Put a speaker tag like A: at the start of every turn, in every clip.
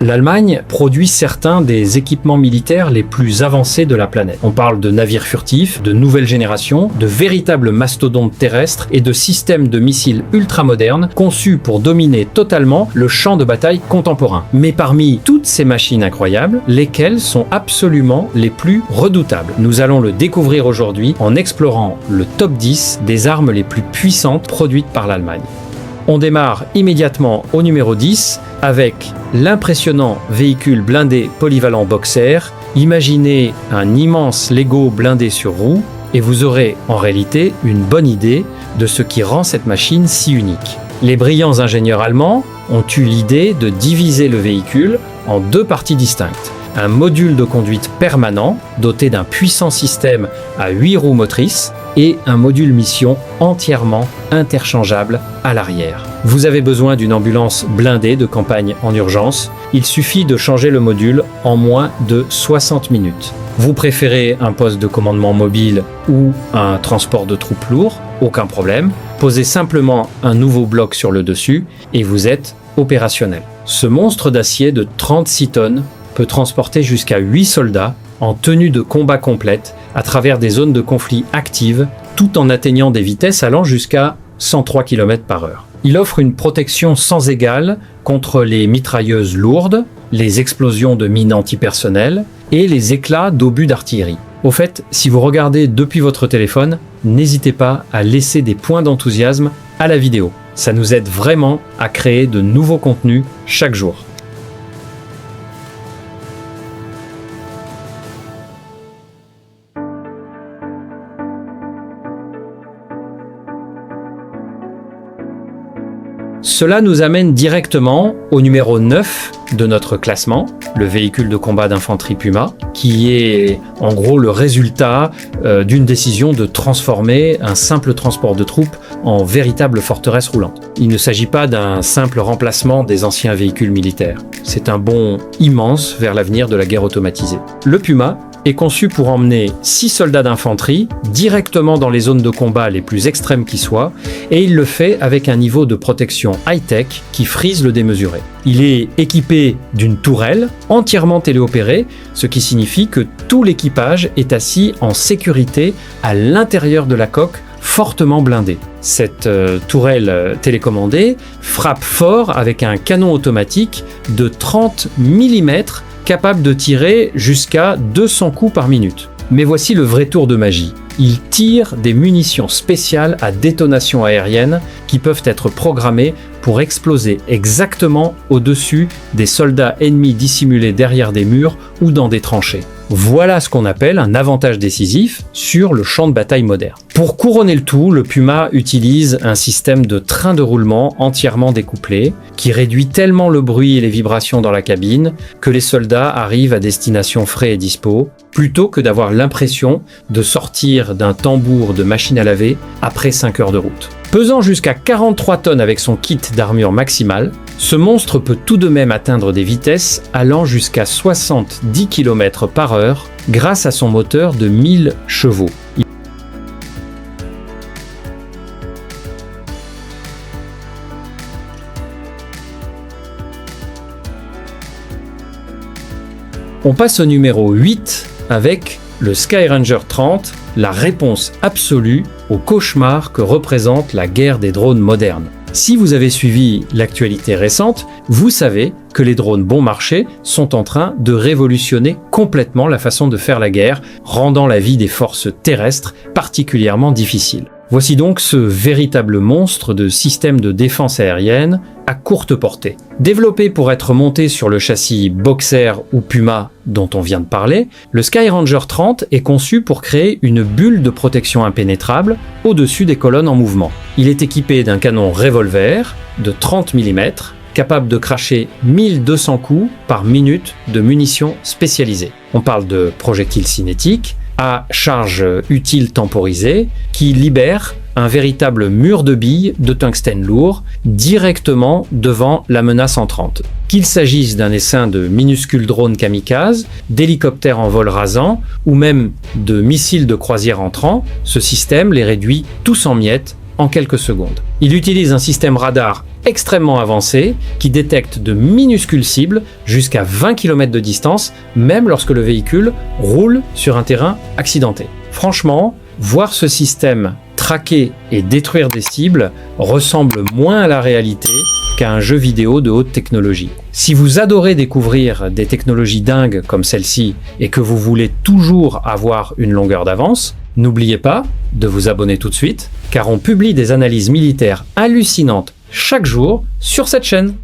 A: L'Allemagne produit certains des équipements militaires les plus avancés de la planète. On parle de navires furtifs, de nouvelle génération, de véritables mastodontes terrestres et de systèmes de missiles ultramodernes conçus pour dominer totalement le champ de bataille contemporain. Mais parmi toutes ces machines incroyables, lesquelles sont absolument les plus redoutables? Nous allons le découvrir aujourd'hui en explorant le top 10 des armes les plus puissantes produites par l'Allemagne. On démarre immédiatement au numéro 10 avec l'impressionnant véhicule blindé polyvalent Boxer. Imaginez un immense Lego blindé sur roue et vous aurez en réalité une bonne idée de ce qui rend cette machine si unique. Les brillants ingénieurs allemands ont eu l'idée de diviser le véhicule en deux parties distinctes. Un module de conduite permanent doté d'un puissant système à 8 roues motrices et un module mission entièrement interchangeable à l'arrière. Vous avez besoin d'une ambulance blindée de campagne en urgence. Il suffit de changer le module en moins de 60 minutes. Vous préférez un poste de commandement mobile ou un transport de troupes lourd? Aucun problème. Posez simplement un nouveau bloc sur le dessus et vous êtes opérationnel. Ce monstre d'acier de 36 tonnes peut transporter jusqu'à 8 soldats en tenue de combat complète à travers des zones de conflit actives, tout en atteignant des vitesses allant jusqu'à 103 km/h. Il offre une protection sans égale contre les mitrailleuses lourdes, les explosions de mines antipersonnelles et les éclats d'obus d'artillerie. Au fait, si vous regardez depuis votre téléphone, n'hésitez pas à laisser des points d'enthousiasme à la vidéo. Ça nous aide vraiment à créer de nouveaux contenus chaque jour. Cela nous amène directement au numéro 9 de notre classement, le véhicule de combat d'infanterie Puma, qui est en gros le résultat d'une décision de transformer un simple transport de troupes en véritable forteresse roulante. Il ne s'agit pas d'un simple remplacement des anciens véhicules militaires. C'est un bond immense vers l'avenir de la guerre automatisée. Le Puma est conçu pour emmener 6 soldats d'infanterie directement dans les zones de combat les plus extrêmes qui soient, et il le fait avec un niveau de protection high-tech qui frise le démesuré. Il est équipé d'une tourelle entièrement téléopérée, ce qui signifie que tout l'équipage est assis en sécurité à l'intérieur de la coque fortement blindée. Cette tourelle télécommandée frappe fort avec un canon automatique de 30 mm capable de tirer jusqu'à 200 coups par minute. Mais voici le vrai tour de magie. Il tire des munitions spéciales à détonation aérienne qui peuvent être programmées pour exploser exactement au-dessus des soldats ennemis dissimulés derrière des murs ou dans des tranchées. Voilà ce qu'on appelle un avantage décisif sur le champ de bataille moderne. Pour couronner le tout, le Puma utilise un système de train de roulement entièrement découplé qui réduit tellement le bruit et les vibrations dans la cabine que les soldats arrivent à destination frais et dispo, plutôt que d'avoir l'impression de sortir d'un tambour de machine à laver après 5 heures de route. Pesant jusqu'à 43 tonnes avec son kit d'armure maximale, ce monstre peut tout de même atteindre des vitesses allant jusqu'à 70 km/h grâce à son moteur de 1000 chevaux. On passe au numéro 8 avec le Skyranger 30, la réponse absolue au cauchemar que représente la guerre des drones modernes. Si vous avez suivi l'actualité récente, vous savez que les drones bon marché sont en train de révolutionner complètement la façon de faire la guerre, rendant la vie des forces terrestres particulièrement difficile. Voici donc ce véritable monstre de système de défense aérienne à courte portée. Développé pour être monté sur le châssis Boxer ou Puma dont on vient de parler, le Skyranger 30 est conçu pour créer une bulle de protection impénétrable au-dessus des colonnes en mouvement. Il est équipé d'un canon revolver de 30 mm, capable de cracher 1200 coups par minute de munitions spécialisées. On parle de projectiles cinétiques à charge utile temporisée qui libère un véritable mur de billes de tungstène lourd directement devant la menace entrante. Qu'il s'agisse d'un essaim de minuscules drones kamikazes, d'hélicoptères en vol rasant ou même de missiles de croisière entrants, ce système les réduit tous en miettes en quelques secondes. Il utilise un système radar extrêmement avancée qui détecte de minuscules cibles jusqu'à 20 km de distance, même lorsque le véhicule roule sur un terrain accidenté. Franchement, voir ce système traquer et détruire des cibles ressemble moins à la réalité qu'à un jeu vidéo de haute technologie. Si vous adorez découvrir des technologies dingues comme celle-ci et que vous voulez toujours avoir une longueur d'avance, n'oubliez pas de vous abonner tout de suite, car on publie des analyses militaires hallucinantes chaque jour sur cette chaîne.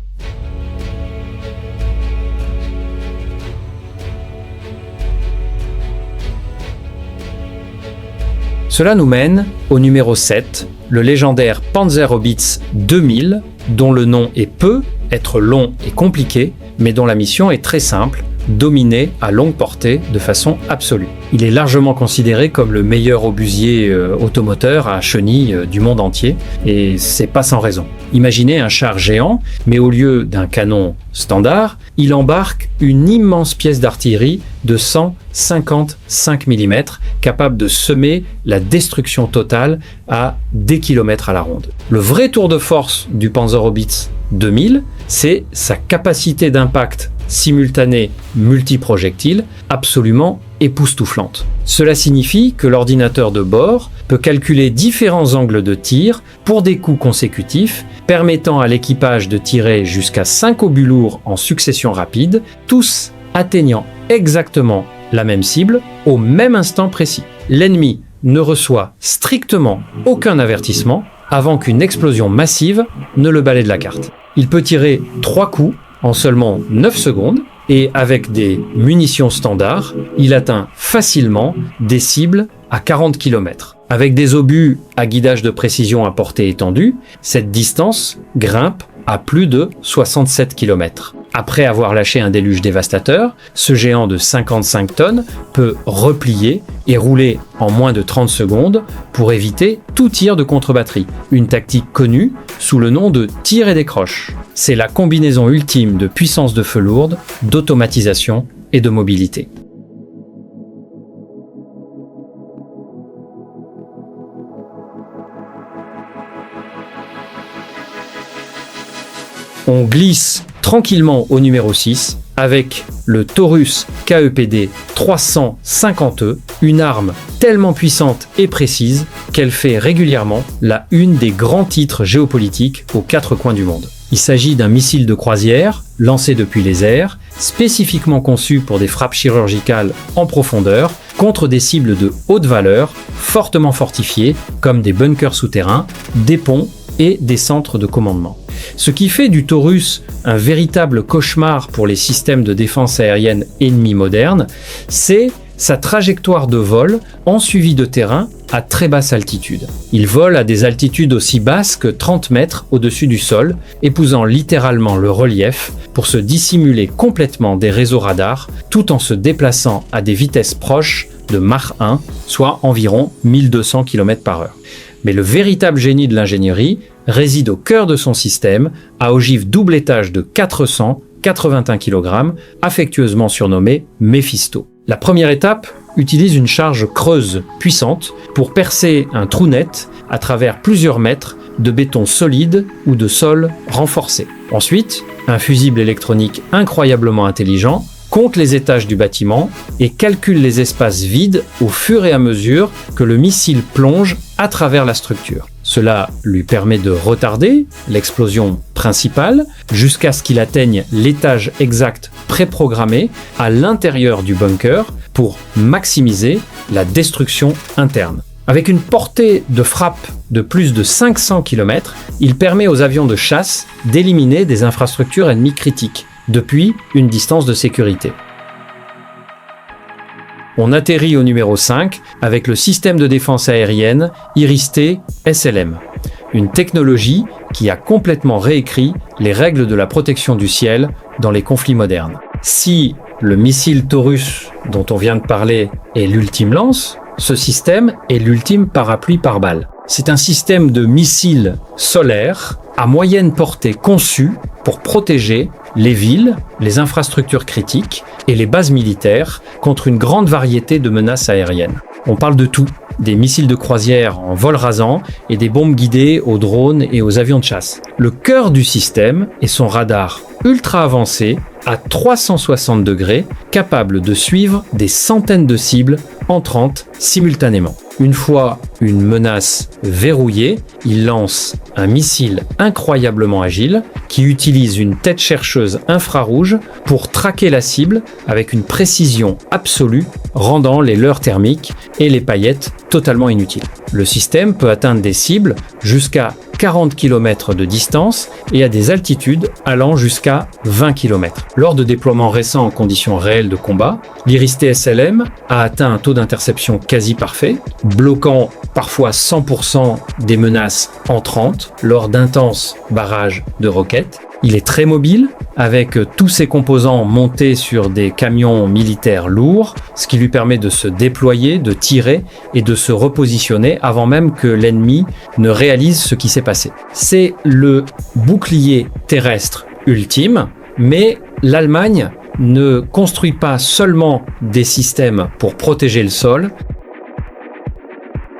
A: Cela nous mène au numéro 7, le légendaire Panzerhaubitze 2000, dont le nom peut être long et compliqué, mais dont la mission est très simple, dominer à longue portée de façon absolue. Il est largement considéré comme le meilleur obusier automoteur à chenilles du monde entier, et c'est pas sans raison. Imaginez un char géant, mais au lieu d'un canon standard, il embarque une immense pièce d'artillerie de 155 mm, capable de semer la destruction totale à des kilomètres à la ronde. Le vrai tour de force du Panzerhaubitze 2000, c'est sa capacité d'impact simultanée multiprojectile absolument époustouflante. Cela signifie que l'ordinateur de bord peut calculer différents angles de tir pour des coups consécutifs, permettant à l'équipage de tirer jusqu'à 5 obus lourds en succession rapide, tous atteignant exactement la même cible au même instant précis. L'ennemi ne reçoit strictement aucun avertissement avant qu'une explosion massive ne le balaie de la carte. Il peut tirer 3 coups en seulement 9 secondes, et avec des munitions standards, il atteint facilement des cibles à 40 km. Avec des obus à guidage de précision à portée étendue, cette distance grimpe à plus de 67 km. Après avoir lâché un déluge dévastateur, ce géant de 55 tonnes peut replier et rouler en moins de 30 secondes pour éviter tout tir de contre-batterie, une tactique connue sous le nom de tir et décroche. C'est la combinaison ultime de puissance de feu lourde, d'automatisation et de mobilité. On glisse tranquillement au numéro 6 avec le Taurus KEPD 350E, une arme tellement puissante et précise qu'elle fait régulièrement la une des grands titres géopolitiques aux 4 coins du monde. Il s'agit d'un missile de croisière lancé depuis les airs, spécifiquement conçu pour des frappes chirurgicales en profondeur contre des cibles de haute valeur, fortement fortifiées comme des bunkers souterrains, des ponts et des centres de commandement. Ce qui fait du Taurus un véritable cauchemar pour les systèmes de défense aérienne ennemis modernes, c'est sa trajectoire de vol en suivi de terrain à très basse altitude. Il vole à des altitudes aussi basses que 30 mètres au-dessus du sol, épousant littéralement le relief pour se dissimuler complètement des réseaux radars, tout en se déplaçant à des vitesses proches de Mach 1, soit environ 1200 km/h. Mais le véritable génie de l'ingénierie réside au cœur de son système, à ogive double étage de 481 kg, affectueusement surnommé Mephisto. La première étape utilise une charge creuse puissante pour percer un trou net à travers plusieurs mètres de béton solide ou de sol renforcé. Ensuite, un fusible électronique incroyablement intelligent compte les étages du bâtiment et calcule les espaces vides au fur et à mesure que le missile plonge à travers la structure. Cela lui permet de retarder l'explosion principale jusqu'à ce qu'il atteigne l'étage exact préprogrammé à l'intérieur du bunker pour maximiser la destruction interne. Avec une portée de frappe de plus de 500 km, il permet aux avions de chasse d'éliminer des infrastructures ennemies critiques depuis une distance de sécurité. On atterrit au numéro 5 avec le système de défense aérienne Iris-T SLM, une technologie qui a complètement réécrit les règles de la protection du ciel dans les conflits modernes. Si le missile Taurus dont on vient de parler est l'ultime lance, ce système est l'ultime parapluie par balle. C'est un système de missiles solaires à moyenne portée conçu pour protéger les villes, les infrastructures critiques et les bases militaires contre une grande variété de menaces aériennes. On parle de tout, des missiles de croisière en vol rasant et des bombes guidées aux drones et aux avions de chasse. Le cœur du système est son radar ultra avancé à 360 degrés, capable de suivre des centaines de cibles entrantes simultanément. Une fois une menace verrouillée, il lance un missile incroyablement agile qui utilise une tête chercheuse infrarouge pour traquer la cible avec une précision absolue, rendant les leurres thermiques et les paillettes totalement inutiles. Le système peut atteindre des cibles jusqu'à 40 km de distance et à des altitudes allant jusqu'à 20 km. Lors de déploiements récents en conditions réelles de combat, l'Iris-T SLM a atteint un taux d'interception quasi parfait, bloquant parfois 100% des menaces entrantes lors d'intenses barrages de roquettes. Il est très mobile, avec tous ses composants montés sur des camions militaires lourds, ce qui lui permet de se déployer, de tirer et de se repositionner avant même que l'ennemi ne réalise ce qui s'est passé. C'est le bouclier terrestre ultime, mais l'Allemagne ne construit pas seulement des systèmes pour protéger le sol.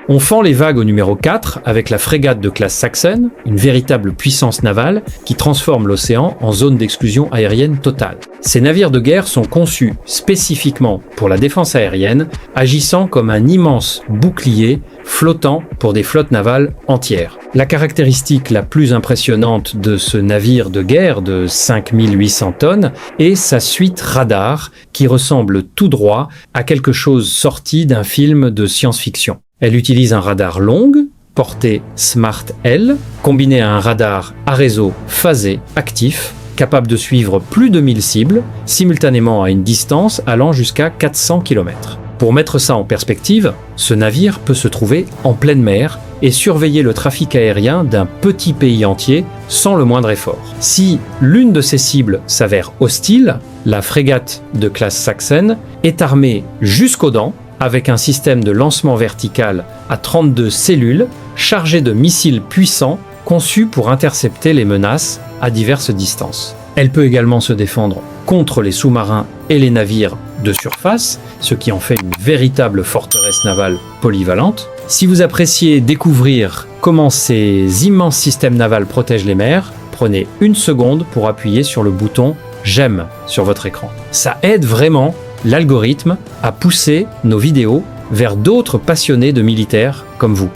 A: On fend les vagues au numéro 4 avec la frégate de classe Sachsen, une véritable puissance navale qui transforme l'océan en zone d'exclusion aérienne totale. Ces navires de guerre sont conçus spécifiquement pour la défense aérienne, agissant comme un immense bouclier flottant pour des flottes navales entières. La caractéristique la plus impressionnante de ce navire de guerre de 5800 tonnes est sa suite radar qui ressemble tout droit à quelque chose sorti d'un film de science-fiction. Elle utilise un radar longue, portée Smart L, combiné à un radar à réseau phasé actif, capable de suivre plus de 1000 cibles, simultanément à une distance allant jusqu'à 400 km. Pour mettre ça en perspective, ce navire peut se trouver en pleine mer et surveiller le trafic aérien d'un petit pays entier sans le moindre effort. Si l'une de ces cibles s'avère hostile, la frégate de classe Sachsen est armée jusqu'aux dents avec un système de lancement vertical à 32 cellules chargé de missiles puissants conçus pour intercepter les menaces à diverses distances. Elle peut également se défendre contre les sous-marins et les navires de surface, ce qui en fait une véritable forteresse navale polyvalente. Si vous appréciez découvrir comment ces immenses systèmes navals protègent les mers, prenez une seconde pour appuyer sur le bouton « J'aime » sur votre écran. Ça aide vraiment l'algorithme à pousser nos vidéos vers d'autres passionnés de militaires comme vous.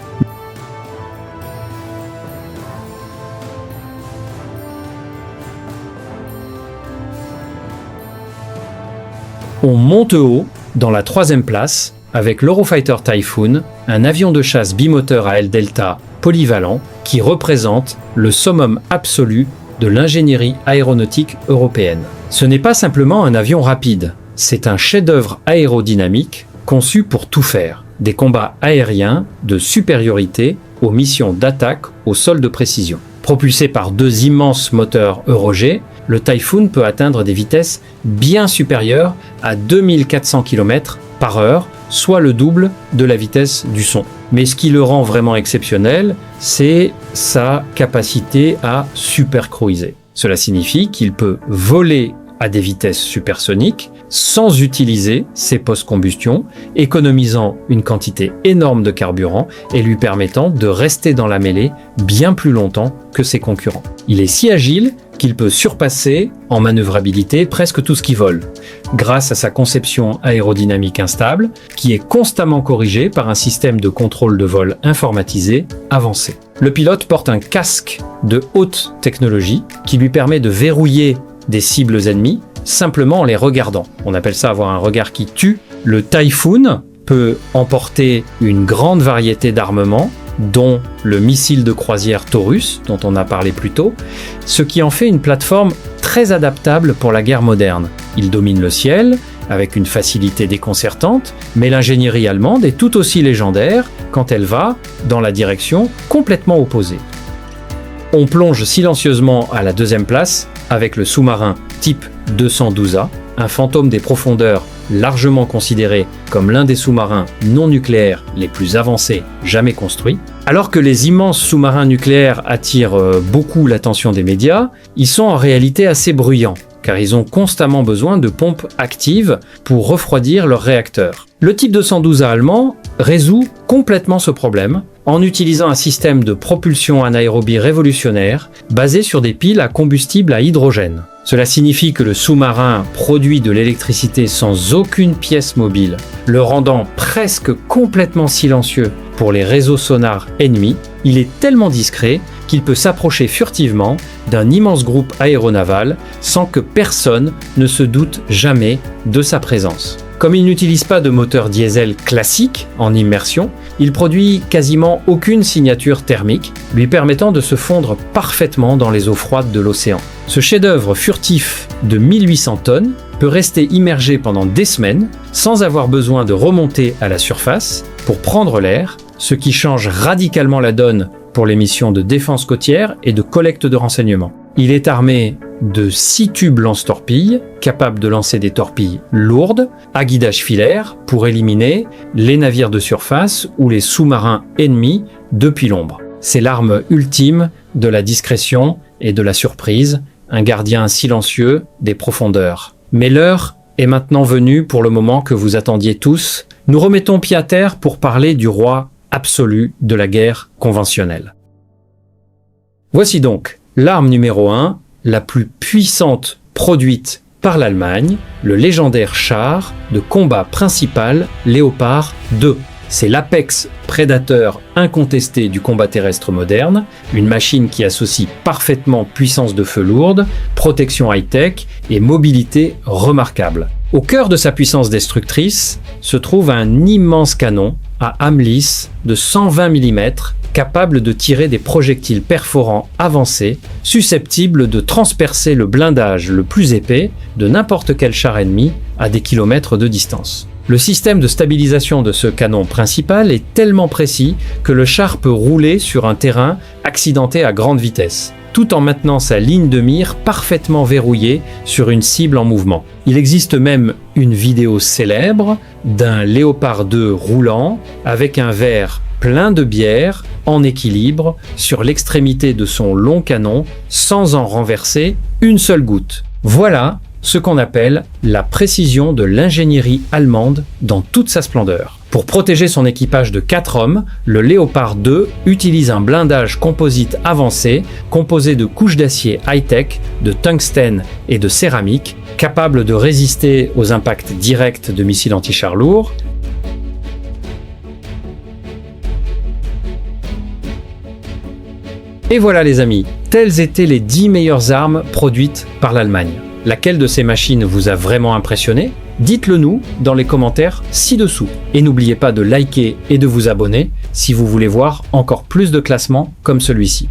A: On monte haut dans la 3e place avec l'Eurofighter Typhoon, un avion de chasse bimoteur à aile delta polyvalent qui représente le summum absolu de l'ingénierie aéronautique européenne. Ce n'est pas simplement un avion rapide, c'est un chef-d'œuvre aérodynamique conçu pour tout faire. Des combats aériens de supériorité aux missions d'attaque au sol de précision. Propulsé par 2 immenses moteurs Eurojet, le Typhoon peut atteindre des vitesses bien supérieures à 2400 km/h, soit le double de la vitesse du son. Mais ce qui le rend vraiment exceptionnel, c'est sa capacité à supercruiser. Cela signifie qu'il peut voler à des vitesses supersoniques sans utiliser ses post-combustion, économisant une quantité énorme de carburant et lui permettant de rester dans la mêlée bien plus longtemps que ses concurrents. Il est si agile qu'il peut surpasser en manœuvrabilité presque tout ce qui vole, grâce à sa conception aérodynamique instable, qui est constamment corrigée par un système de contrôle de vol informatisé avancé. Le pilote porte un casque de haute technologie qui lui permet de verrouiller des cibles ennemies simplement en les regardant. On appelle ça avoir un regard qui tue. Le Typhoon peut emporter une grande variété d'armements, dont le missile de croisière Taurus, dont on a parlé plus tôt, ce qui en fait une plateforme très adaptable pour la guerre moderne. Il domine le ciel avec une facilité déconcertante, mais l'ingénierie allemande est tout aussi légendaire quand elle va dans la direction complètement opposée. On plonge silencieusement à la 2e place avec le sous-marin type 212A, un fantôme des profondeurs largement considéré comme l'un des sous-marins non nucléaires les plus avancés jamais construits. Alors que les immenses sous-marins nucléaires attirent beaucoup l'attention des médias, ils sont en réalité assez bruyants, car ils ont constamment besoin de pompes actives pour refroidir leurs réacteurs. Le type 212 allemand résout complètement ce problème en utilisant un système de propulsion anaérobie révolutionnaire basé sur des piles à combustible à hydrogène. Cela signifie que le sous-marin produit de l'électricité sans aucune pièce mobile, le rendant presque complètement silencieux pour les réseaux sonars ennemis. Il est tellement discret qu'il peut s'approcher furtivement d'un immense groupe aéronaval sans que personne ne se doute jamais de sa présence. Comme il n'utilise pas de moteur diesel classique en immersion, il produit quasiment aucune signature thermique, lui permettant de se fondre parfaitement dans les eaux froides de l'océan. Ce chef-d'œuvre furtif de 1800 tonnes peut rester immergé pendant des semaines sans avoir besoin de remonter à la surface pour prendre l'air, ce qui change radicalement la donne pour les missions de défense côtière et de collecte de renseignements. Il est armé de 6 tubes lance-torpilles, capables de lancer des torpilles lourdes, à guidage filaire, pour éliminer les navires de surface ou les sous-marins ennemis depuis l'ombre. C'est l'arme ultime de la discrétion et de la surprise, un gardien silencieux des profondeurs. Mais l'heure est maintenant venue pour le moment que vous attendiez tous. Nous remettons pied à terre pour parler du roi absolu de la guerre conventionnelle. Voici donc l'arme numéro 1, la plus puissante produite par l'Allemagne, le légendaire char de combat principal Léopard 2. C'est l'apex prédateur incontesté du combat terrestre moderne, une machine qui associe parfaitement puissance de feu lourde, protection high-tech et mobilité remarquable. Au cœur de sa puissance destructrice se trouve un immense canon à âme lisse de 120 mm, capable de tirer des projectiles perforants avancés, susceptibles de transpercer le blindage le plus épais de n'importe quel char ennemi à des kilomètres de distance. Le système de stabilisation de ce canon principal est tellement précis que le char peut rouler sur un terrain accidenté à grande vitesse, tout en maintenant sa ligne de mire parfaitement verrouillée sur une cible en mouvement. Il existe même une vidéo célèbre d'un Léopard 2 roulant avec un verre plein de bière en équilibre sur l'extrémité de son long canon sans en renverser une seule goutte. Voilà ce qu'on appelle la précision de l'ingénierie allemande dans toute sa splendeur. Pour protéger son équipage de 4 hommes, le Léopard 2 utilise un blindage composite avancé composé de couches d'acier high-tech, de tungstène et de céramique, capable de résister aux impacts directs de missiles anti-chars lourds. Et voilà les amis, telles étaient les 10 meilleures armes produites par l'Allemagne. Laquelle de ces machines vous a vraiment impressionné? Dites-le nous dans les commentaires ci-dessous. Et n'oubliez pas de liker et de vous abonner si vous voulez voir encore plus de classements comme celui-ci.